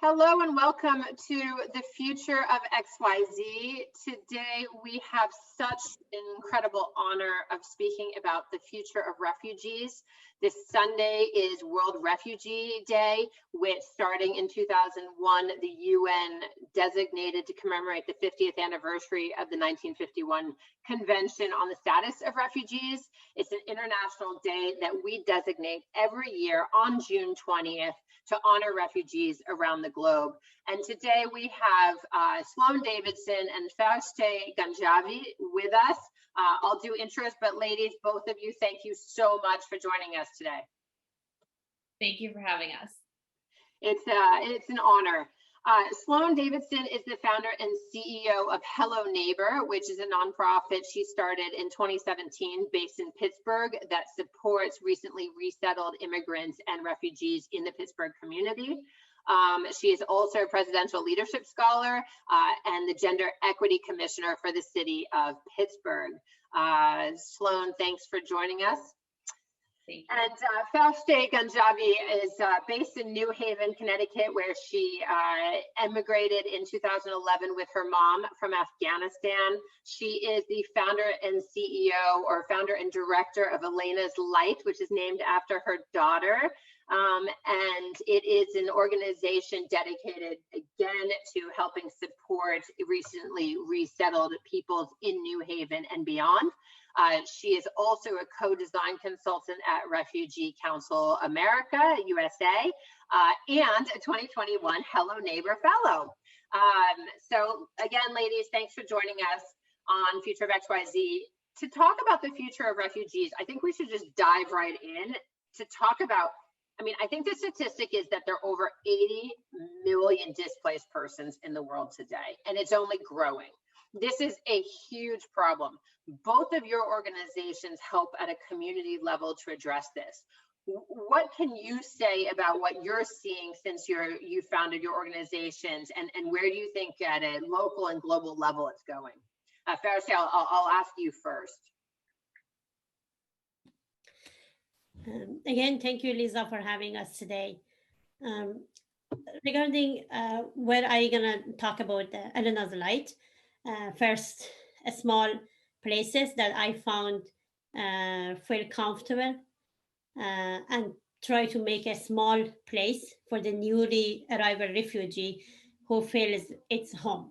Hello and welcome to the future of XYZ. Today we have such an incredible honor of speaking about the future of refugees. This Sunday is World Refugee Day, which starting in 2001, the UN designated to commemorate the 50th anniversary of the 1951 Convention on the Status of Refugees. It's an international day that we designate every year on June 20th to honor refugees around the globe. And today we have Sloane, Davidson, and Fereshteh Ganjavi with us. I'll do intros, but ladies, both of you, thank you so much for joining us today. Thank you for having us. It's an honor. Sloane Davidson is the founder and CEO of Hello Neighbor, which is a nonprofit she started in 2017 based in Pittsburgh that supports recently resettled immigrants and refugees in the Pittsburgh community. She is also a presidential leadership scholar and the Gender Equity Commissioner for the city of Pittsburgh. Sloane, thanks for joining us. And Fereshteh Ganjavi is based in New Haven, Connecticut, where she emigrated in 2011 with her mom from Afghanistan. She is the founder and CEO, or founder and director of Elena's Light, which is named after her daughter. And it is an organization dedicated again to helping support recently resettled peoples in New Haven and beyond. She is also a co-design consultant at Refugee Council America, USA, and a 2021 Hello Neighbor Fellow. So again, ladies, thanks for joining us on Future of XYZ. To talk about the future of refugees, I think we should just dive right in to talk about, I think the statistic is that there are over 80 million displaced persons in the world today, and it's only growing. This is a huge problem. Both of your organizations help at a community level to address this. What can you say about what you're seeing since you founded your organizations, and where do you think at a local and global level it's going? Fereshteh, I'll ask you first. Again, thank you, Lisa, for having us today. Regarding what I'm going to talk about Elena's Light, first, small places that I found feel comfortable and try to make a small place for the newly arrived refugee who feels it's home,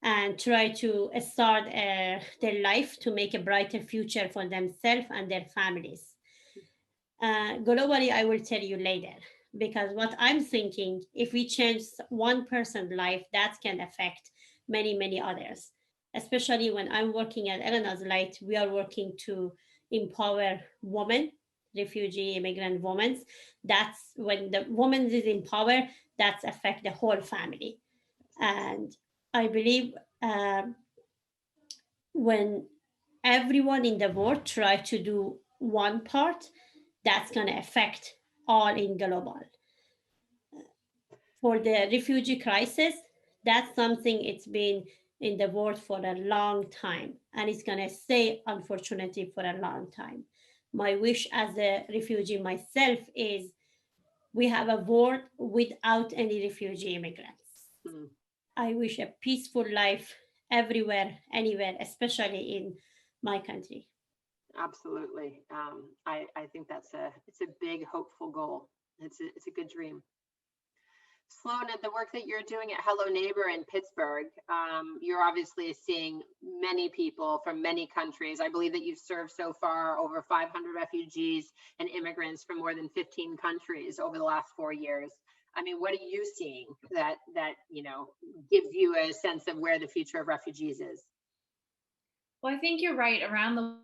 and try to start their life to make a brighter future for themselves and their families. Globally, I will tell you later, because what I'm thinking, if we change one person's life, that can affect many, many others. Especially when I'm working at Elena's Light, we are working to empower women, refugee, immigrant women. That's when the woman is empowered, that's affect the whole family. And I believe when everyone in the world try to do one part, that's going to affect all in global. For the refugee crisis, that's something it's been in the world for a long time, and it's going to stay, unfortunately, for a long time. My wish as a refugee myself is we have a world without any refugee immigrants. I wish a peaceful life everywhere, anywhere, especially in my country. Absolutely. I think it's a big, hopeful goal. It's a good dream. Sloane, the work that you're doing at Hello Neighbor in Pittsburgh, you're obviously seeing many people from many countries. I believe that you've served so far over 500 refugees and immigrants from more than 15 countries over the last 4 years. What are you seeing that gives you a sense of where the future of refugees is? Well, I think you're right. Around the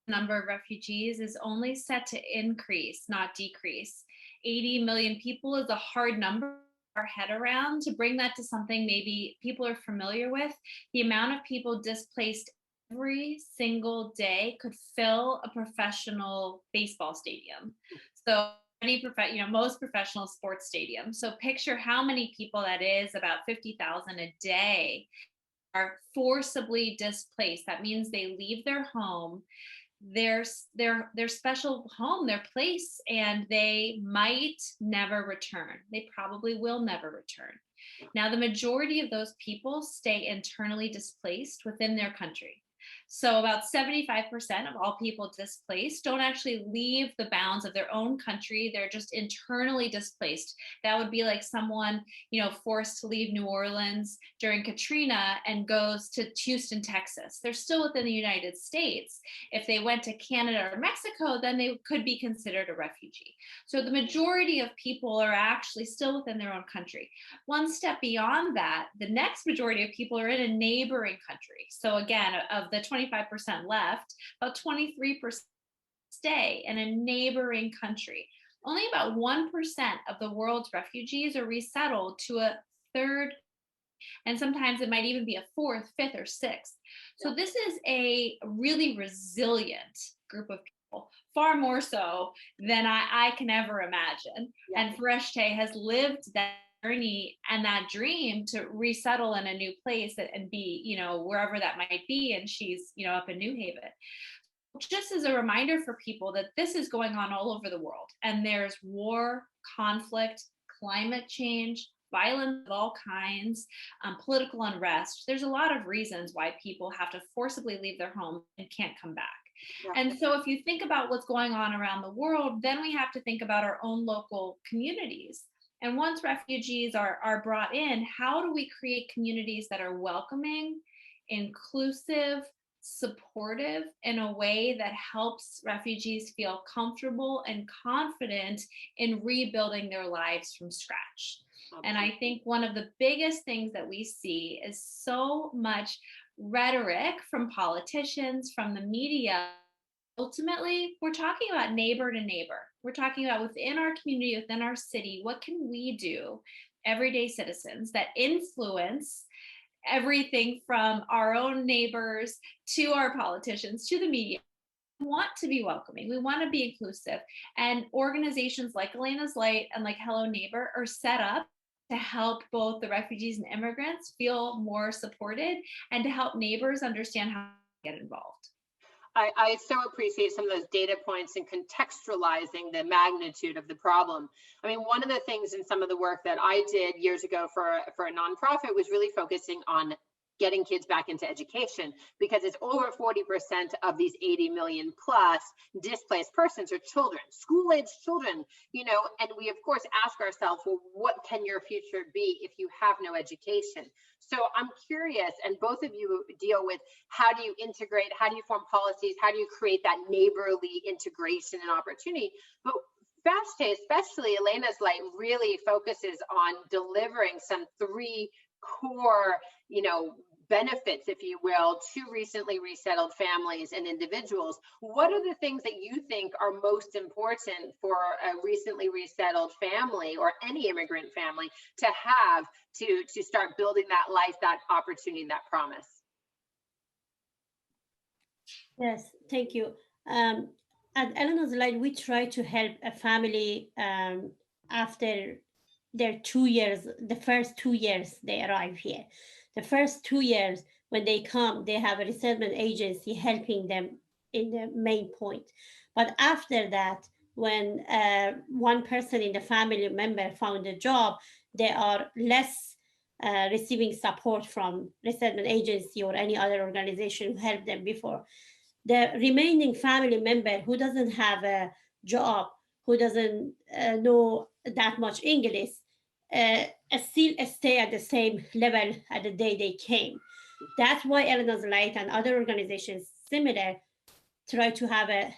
number of refugees is only set to increase, not decrease. 80 million people is a hard number our head around. To bring that to something maybe people are familiar with, the amount of people displaced every single day could fill a professional baseball stadium. So most professional sports stadiums. So picture how many people that is, about 50,000 a day, are forcibly displaced. That means they leave their home. their special home, their place, and they might never return. They probably will never return. Now, the majority of those people stay internally displaced within their country. So about 75% of all people displaced don't actually leave the bounds of their own country. They're just internally displaced. That would be like someone, forced to leave New Orleans during Katrina and goes to Houston, Texas. They're still within the United States. If they went to Canada or Mexico, then they could be considered a refugee. So the majority of people are actually still within their own country. One step beyond that, the next majority of people are in a neighboring country. So again, of the 25% left, about 23% stay in a neighboring country. Only about 1% of the world's refugees are resettled to a third, and sometimes it might even be a fourth, fifth, or sixth. So this is a really resilient group of people, far more so than I can ever imagine. Yeah. And Fereshteh has lived that journey and that dream to resettle in a new place and be, wherever that might be. And she's, up in New Haven. Just as a reminder for people that this is going on all over the world, and there's war, conflict, climate change, violence of all kinds, political unrest. There's a lot of reasons why people have to forcibly leave their home and can't come back. Yeah. And so if you think about what's going on around the world, then we have to think about our own local communities. And once refugees are brought in, how do we create communities that are welcoming, inclusive, supportive in a way that helps refugees feel comfortable and confident in rebuilding their lives from scratch? Okay. And I think one of the biggest things that we see is so much rhetoric from politicians, from the media. Ultimately, we're talking about neighbor to neighbor. We're talking about within our community, within our city, what can we do, everyday citizens, that influence everything from our own neighbors to our politicians to the media. We want to be welcoming. We want to be inclusive. And organizations like Elena's Light and like Hello Neighbor are set up to help both the refugees and immigrants feel more supported and to help neighbors understand how to get involved. I so appreciate some of those data points and contextualizing the magnitude of the problem. I mean, one of the things in some of the work that I did years ago for a nonprofit was really focusing on getting kids back into education, because it's over 40% of these 80 million plus displaced persons are children, school-aged children, and we of course ask ourselves, well, what can your future be if you have no education? So I'm curious, and both of you deal with how do you integrate, how do you form policies, how do you create that neighborly integration and opportunity? But Fereshteh, especially Elena's Light, really focuses on delivering some three core, benefits, if you will, to recently resettled families and individuals. What are the things that you think are most important for a recently resettled family or any immigrant family to have to start building that life, that opportunity, that promise? Yes, thank you. At Eleanor's Light, we try to help a family after their 2 years, the first 2 years they arrive here. The first 2 years, when they come, they have a resettlement agency helping them in the main point. But after that, when one person in the family member found a job, they are less receiving support from resettlement agency or any other organization who helped them before. The remaining family member who doesn't have a job, who doesn't know that much English, still stay at the same level at the day they came. That's why Eleanor's Light and other organizations similar try to have a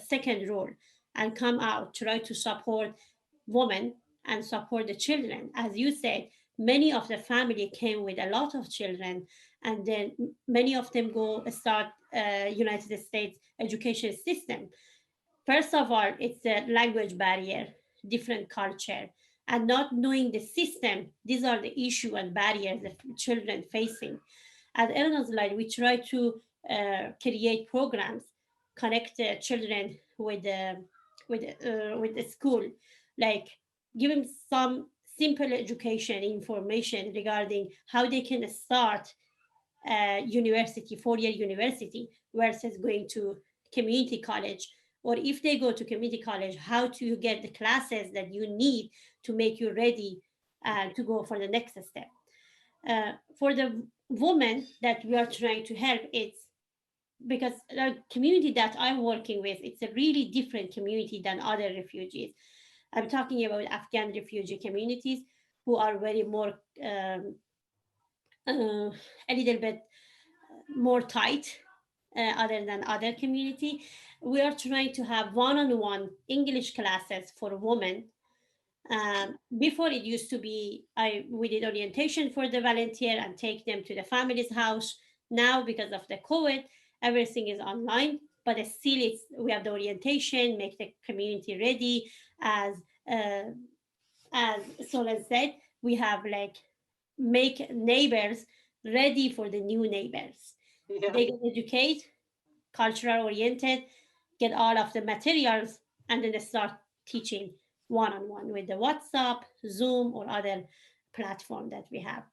second role and come out, try to support women and support the children. As you said, many of the family came with a lot of children, and then many of them go start United States education system. First of all, it's a language barrier, different culture, and not knowing the system. These are the issue and barriers that children facing. At Eleanor's Light, we try to create programs, connect children with the school, like give them some simple education information regarding how they can start university, 4-year university, versus going to community college, or if they go to community college, how to get the classes that you need to make you ready to go for the next step. For the women that we are trying to help, it's because the community that I'm working with, it's a really different community than other refugees. I'm talking about Afghan refugee communities who are very more, a little bit more tight other than other community. We are trying to have one-on-one English classes for women. Before it used to be, we did orientation for the volunteer and take them to the family's house. Now, because of the COVID, everything is online, but still we have the orientation, make the community ready. As uh, as Sloan said, we have like make neighbors ready for the new neighbors. Yeah. They can educate, cultural oriented, get all of the materials, and then they start teaching one-on-one with the WhatsApp, Zoom, or other platform that we have.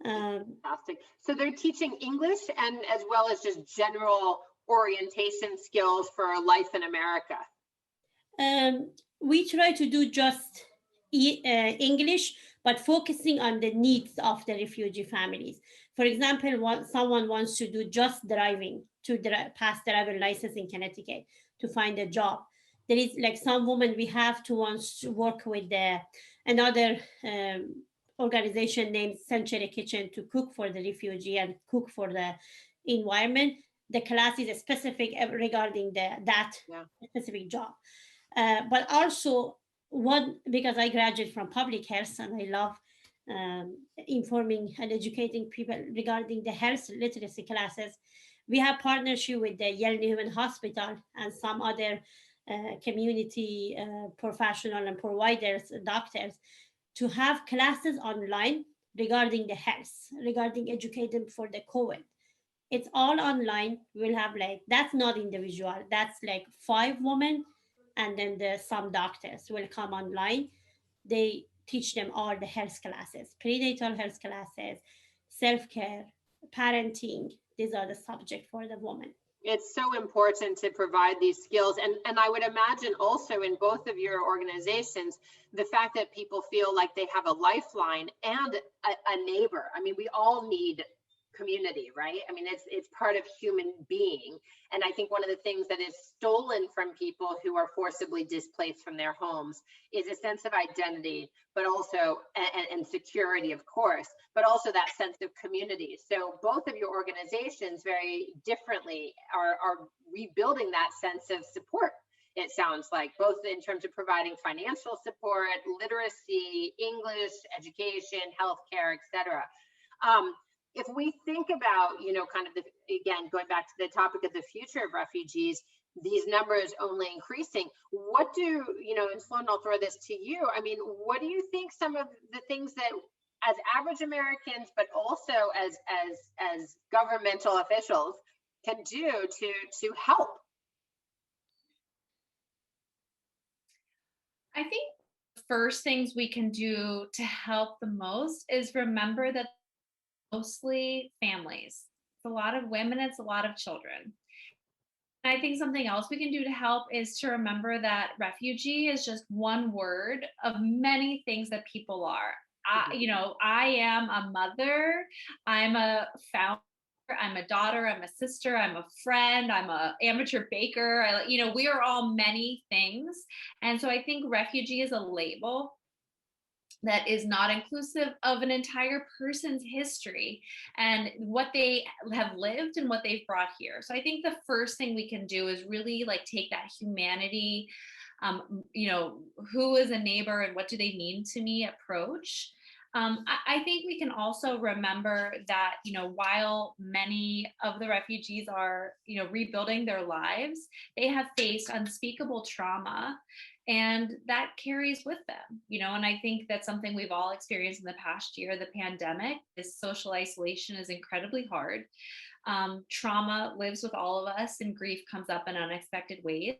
Fantastic. So they're teaching English and as well as just general orientation skills for life in America. We try to do just English, but focusing on the needs of the refugee families. For example, someone wants to do just driving to pass driver license in Connecticut to find a job. There is like some woman we have to wants to work with another organization named Century Kitchen to cook for the refugee and cook for the environment. The class is specific regarding that specific job. But also because I graduated from public health and I love informing and educating people regarding the health literacy classes, we have partnership with the Yale New Haven Hospital and some other community professional and providers, doctors, to have classes online regarding the health, regarding educating for the COVID. It's all online. We'll have that's not individual. That's like 5 women, and then some doctors will come online. They teach them all the health classes, prenatal health classes, self-care, parenting. These are the subject for the woman. It's so important to provide these skills. And I would imagine also in both of your organizations, the fact that people feel like they have a lifeline and a neighbor. I mean, we all need community, right? I mean, it's part of human being. And I think one of the things that is stolen from people who are forcibly displaced from their homes is a sense of identity, but also, and security, of course, but also that sense of community. So both of your organizations very differently are rebuilding that sense of support. It sounds like, both in terms of providing financial support, literacy, English, education, healthcare, etc. If we think about, kind of again, going back to the topic of the future of refugees, these numbers only increasing, what do, and Sloan, I'll throw this to you. I mean, what do you think some of the things that as average Americans, but also as governmental officials can do to help? I think the first things we can do to help the most is remember that mostly families. It's a lot of women, it's a lot of children. And I think something else we can do to help is to remember that refugee is just one word of many things that people are. I am a mother, I'm a founder, I'm a daughter, I'm a sister, I'm a friend, I'm an amateur baker. We are all many things. And so I think refugee is a label that is not inclusive of an entire person's history and what they have lived and what they've brought here. So I think the first thing we can do is really take that humanity, who is a neighbor and what do they mean to me approach. I think we can also remember that, while many of the refugees are, rebuilding their lives, they have faced unspeakable trauma, and that carries with them, and I think that's something we've all experienced in the past year. The pandemic, this social isolation is incredibly hard. Trauma lives with all of us, and grief comes up in unexpected ways.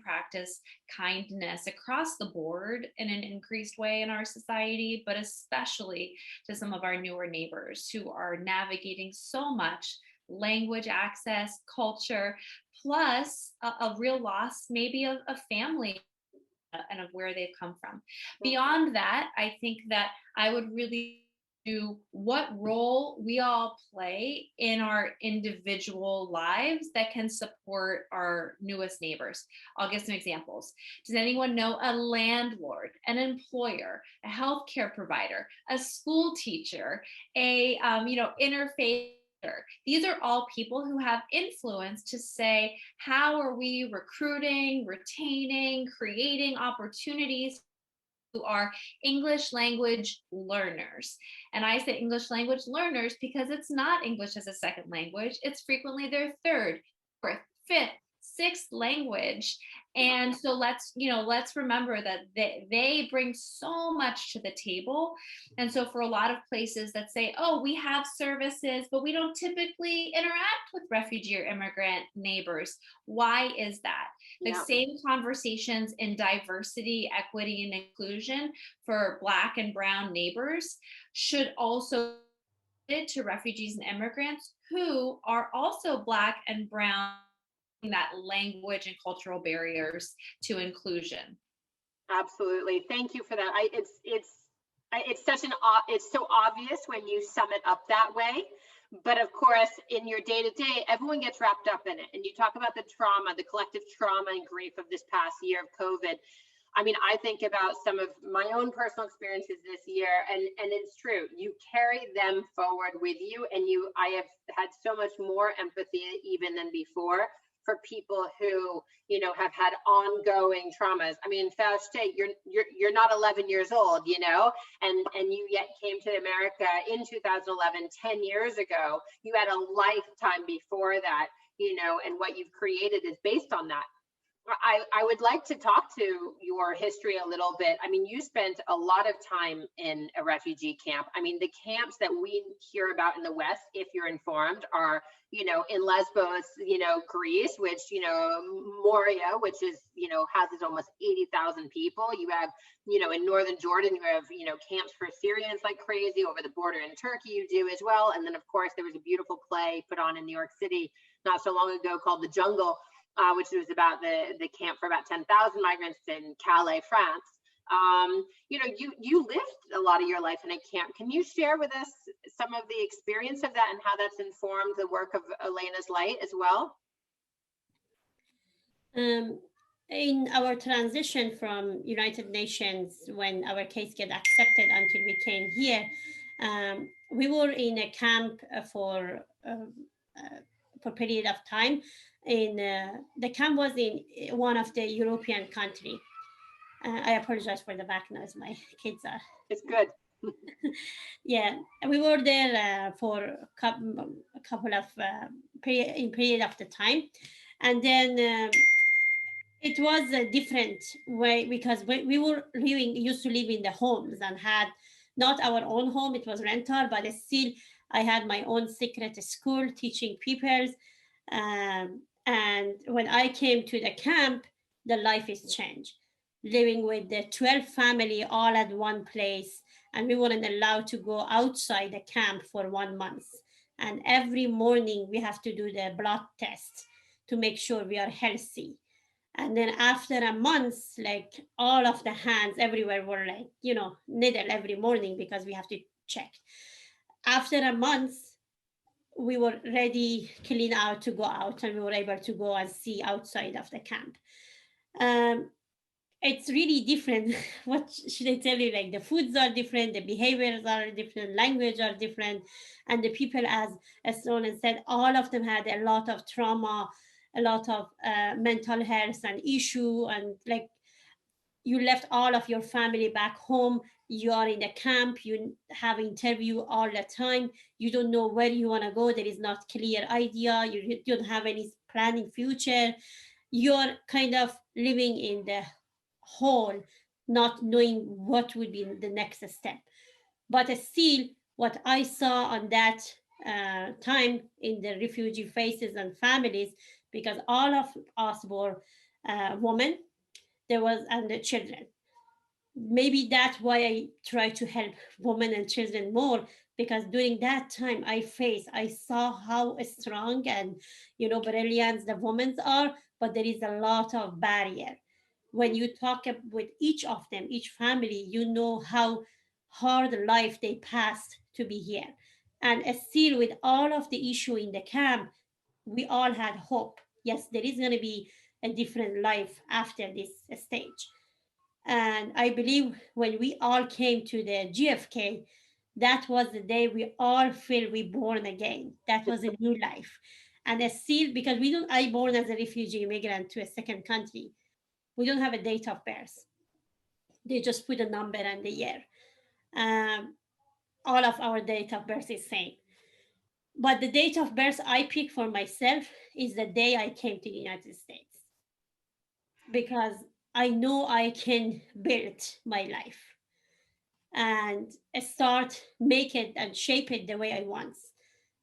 Practice kindness across the board in an increased way in our society, but especially to some of our newer neighbors who are navigating so much language access, culture, plus a real loss, maybe of family and of where they've come from. Beyond that, I think that I would really do what role we all play in our individual lives that can support our newest neighbors. I'll give some examples. Does anyone know a landlord, an employer, a healthcare provider, a school teacher, a interfaith? These are all people who have influence to say, how are we recruiting, retaining, creating opportunities who are English language learners. And I say English language learners because it's not English as a second language. It's frequently their third, fourth, fifth, sixth language. And so let's remember that they bring so much to the table. And so for a lot of places that say, oh, we have services, but we don't typically interact with refugee or immigrant neighbors. Why is that? The same conversations in diversity, equity, and inclusion for Black and Brown neighbors should also be to refugees and immigrants who are also Black and Brown, that language and cultural barriers to inclusion. Absolutely. Thank you for that. It's so obvious when you sum it up that way. But of course, in your day-to-day, everyone gets wrapped up in it. And you talk about the trauma, the collective trauma and grief of this past year of COVID. I mean, I think about some of my own personal experiences this year, and it's true. You carry them forward with you, and I have had so much more empathy even than before for people who, have had ongoing traumas. I mean, Fereshteh, you're not 11 years old, and you yet came to America in 2011, 10 years ago. You had a lifetime before that, and what you've created is based on that. I would like to talk to your history a little bit. I mean, you spent a lot of time in a refugee camp. I mean, the camps that we hear about in the West, if you're informed, are, in Lesbos, Greece, which, Moria, which is, houses almost 80,000 people. You have, in northern Jordan, you have, camps for Syrians like crazy. Over the border in Turkey, you do as well. And then, of course, there was a beautiful play put on in New York City not so long ago called The Jungle, which was about the camp for about 10,000 migrants in Calais, France. You lived a lot of your life in a camp. Can you share with us some of the experience of that and how that's informed the work of Elena's Light as well? In our transition from United Nations, when our case get accepted until we came here, we were in a camp for a period of time. The camp was in one of the European country. I apologize for the back noise. My kids are. It's good. Yeah, we were there for a couple of period of the time, and then it was a different way because we were used to live in the homes and had not our own home. It was rental, but still I had my own secret school teaching people. And when I came to the camp, the life is changed. Living with the 12 family all at one place, and we weren't allowed to go outside the camp for 1 month. And every morning we have to do the blood test to make sure we are healthy. And then after a month, like all of the hands everywhere were like, needle every morning because we have to check. After a month, we were ready, clean out to go out, and we were able to go and see outside of the camp. It's really different. What should I tell you? Like the foods are different, the behaviors are different, language are different, and the people, as Sloane said, all of them had a lot of trauma, a lot of mental health and issue, and like you left all of your family back home. You are in a camp, you have interview all the time, you don't know where you want to go, there is not clear idea, you don't have any planning future, you're kind of living in the hole, not knowing what would be the next step. But still, what I saw on that time in the refugee faces and families, because all of us were women, and the children. maybe that's why I try to help women and children more, because during that time I saw how strong and brilliant the women are, but there is a lot of barrier. When you talk with each of them, each family, you know how hard life they passed to be here. And still, with all of the issue in the camp, we all had hope. Yes, there is going to be a different life after this stage. And I believe when we all came to the GFK, that was the day we all feel reborn again. That was a new life. And still, because I born as a refugee immigrant to a second country, we don't have a date of birth. They just put a number and the year. Um, all of our date of birth is same. But the date of birth I pick for myself is the day I came to the United States, because I know I can build my life and start make it and shape it the way I want.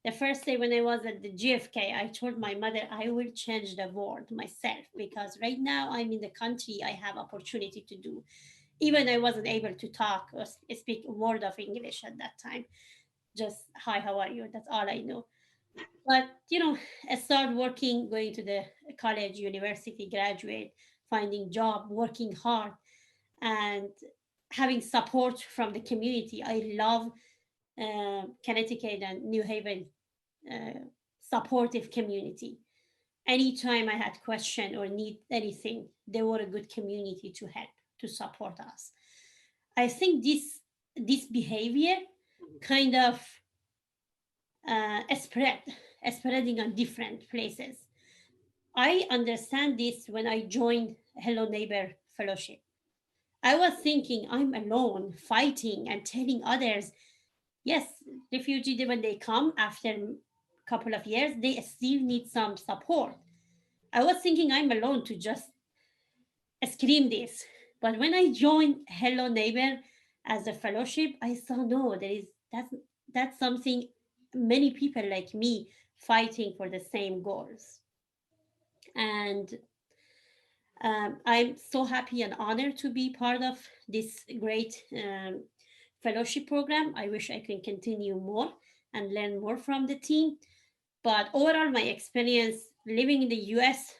The first day when I was at the GFK, I told my mother I will change the world myself, because right now I'm in the country I have opportunity to do. Even I wasn't able to talk or speak a word of English at that time. Just hi, how are you? That's all I know. But I started working, going to the college, university, graduate, finding job, working hard, and having support from the community. I love Connecticut and New Haven uh, supportive community. Anytime I had question or need anything, they were a good community to help, to support us. I think this behavior kind of spreading on different places. I understand this when I joined Hello Neighbor Fellowship. I was thinking I'm alone fighting and telling others, yes, refugees, when they come after a couple of years, they still need some support. I was thinking I'm alone to just scream this. But when I joined Hello Neighbor as a fellowship, I saw no, that's something many people like me fighting for the same goals. And I'm so happy and honored to be part of this great fellowship program. I wish I can continue more and learn more from the team. But overall, my experience living in the US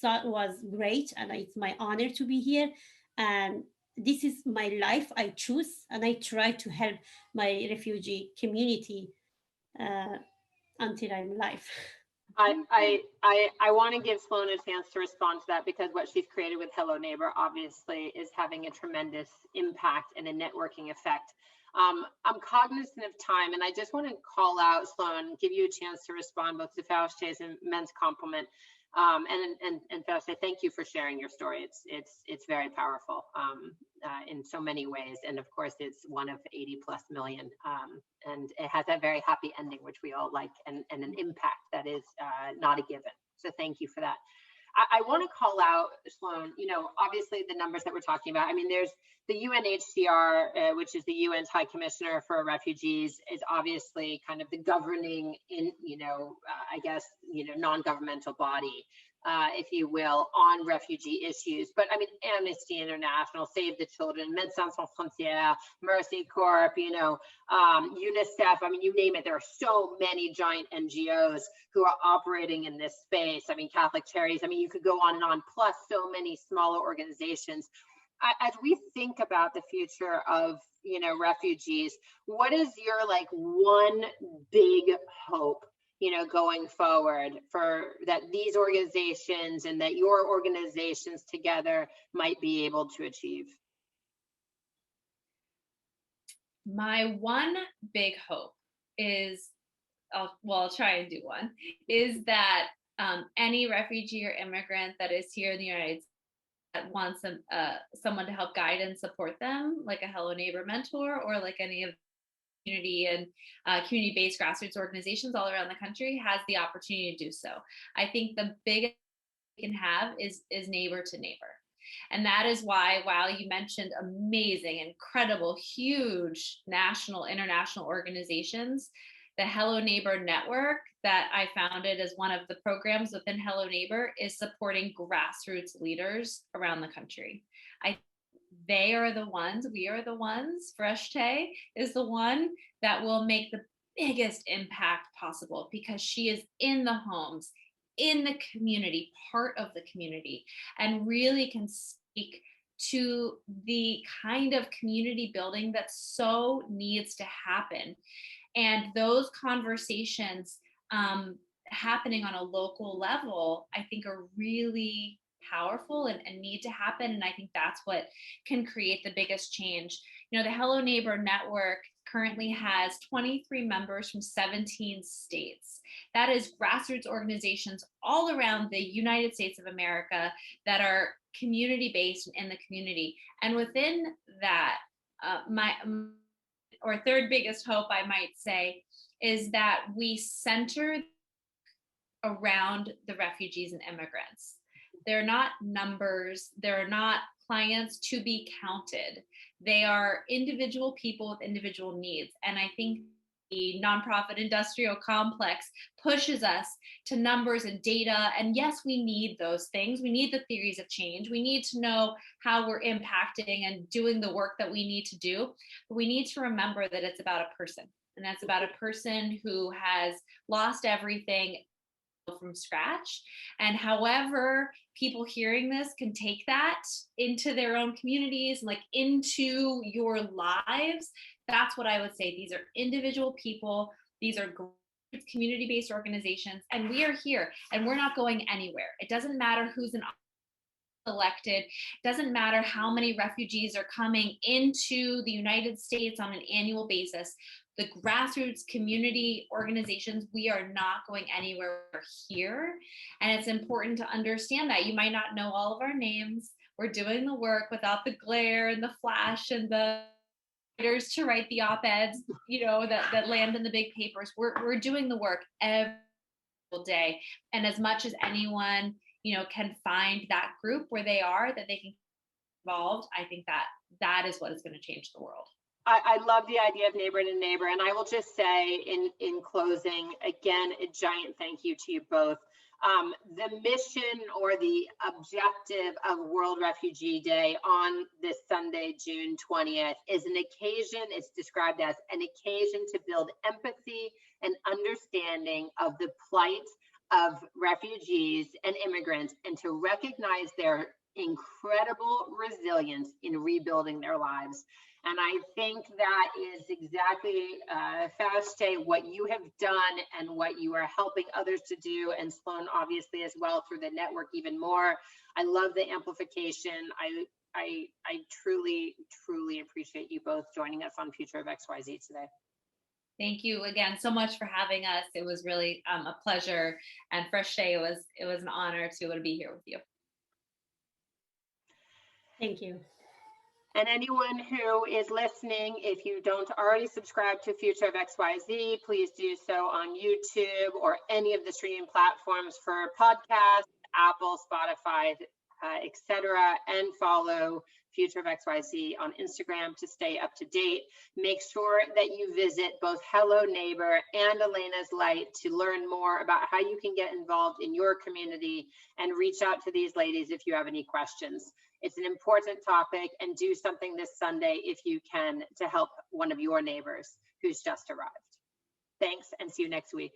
was great, and it's my honor to be here. And this is my life I choose, and I try to help my refugee community uh, until I'm alive. I want to give Sloan a chance to respond to that, because what she's created with Hello Neighbor obviously is having a tremendous impact and a networking effect. I'm cognizant of time, and I just want to call out Sloan, give you a chance to respond both to Fereshteh's immense compliment. And Fereshteh, thank you for sharing your story. It's very powerful in so many ways, and of course, it's one of 80+ million, and it has a very happy ending, which we all like, and an impact that is not a given. So thank you for that. I want to call out, Sloan, obviously the numbers that we're talking about. I mean, there's the UNHCR, which is the UN's High Commissioner for Refugees, is obviously kind of the governing I guess, non-governmental body, if you will, on refugee issues. But I mean, Amnesty International, Save the Children, Médecins Sans Frontières, Mercy Corps, UNICEF, I mean, you name it. There are so many giant NGOs who are operating in this space. I mean, Catholic Charities, I mean, you could go on and on, plus so many smaller organizations. As we think about the future of, refugees, what is your one big hope, going forward for that these organizations and that your organizations together might be able to achieve? My one big hope is, I'll try and do one, is that any refugee or immigrant that is here in the United States that wants someone to help guide and support them, like a Hello Neighbor mentor, or like any of the community and community-based grassroots organizations all around the country, has the opportunity to do so. I think the biggest we can have is neighbor to neighbor. And that is why, while you mentioned amazing, incredible, huge national, international organizations, the Hello Neighbor Network that I founded as one of the programs within Hello Neighbor is supporting grassroots leaders around the country. I they are the ones, we are the ones, Fereshteh is the one that will make the biggest impact possible, because she is in the homes, in the community, part of the community, and really can speak to the kind of community building that so needs to happen. And those conversations happening on a local level, I think, are really powerful and need to happen. And I think that's what can create the biggest change. You know, the Hello Neighbor Network currently has 23 members from 17 states. That is grassroots organizations all around the United States of America that are community-based in the community. And within that, my third biggest hope, I might say, is that we center around the refugees and immigrants. They're not numbers, they're not clients to be counted. They are individual people with individual needs. And I think the nonprofit industrial complex pushes us to numbers and data. And yes, we need those things. We need the theories of change. We need to know how we're impacting and doing the work that we need to do. But we need to remember that it's about a person. And that's about a person who has lost everything from scratch. And however people hearing this can take that into their own communities, like into your lives, that's what I would say. These are individual people. These are community-based organizations, and we are here and we're not going anywhere. It doesn't matter who's elected. It doesn't matter how many refugees are coming into the United States on an annual basis. The grassroots community organizations, we are not going anywhere here. And it's important to understand that. You might not know all of our names. We're doing the work without the glare and the flash and the writers to write the op-eds, you know, that land in the big papers. We're doing the work every day. And as much as anyone, you know, can find that group where they are, that they can get involved, I think that is what is going to change the world. I love the idea of neighbor to neighbor. And I will just say in closing, again, a giant thank you to you both. The mission or the objective of World Refugee Day on this Sunday, June 20th, is an occasion, it's described as an occasion to build empathy and understanding of the plight of refugees and immigrants, and to recognize their incredible resilience in rebuilding their lives. And I think that is exactly, Fereshteh, what you have done and what you are helping others to do, and Sloan obviously as well through the network even more. I love the amplification. I truly, truly appreciate you both joining us on Future of XYZ today. Thank you again so much for having us. It was really a pleasure. And Fereshteh, it was an honor to be here with you. Thank you. And anyone who is listening, if you don't already subscribe to Future of XYZ, please do so on YouTube or any of the streaming platforms for podcasts, Apple, Spotify, etc., and follow Future of XYZ on Instagram to stay up to date. Make sure that you visit both Hello Neighbor and Elena's Light to learn more about how you can get involved in your community, and reach out to these ladies if you have any questions. It's an important topic, and do something this Sunday if you can to help one of your neighbors who's just arrived. Thanks, and see you next week.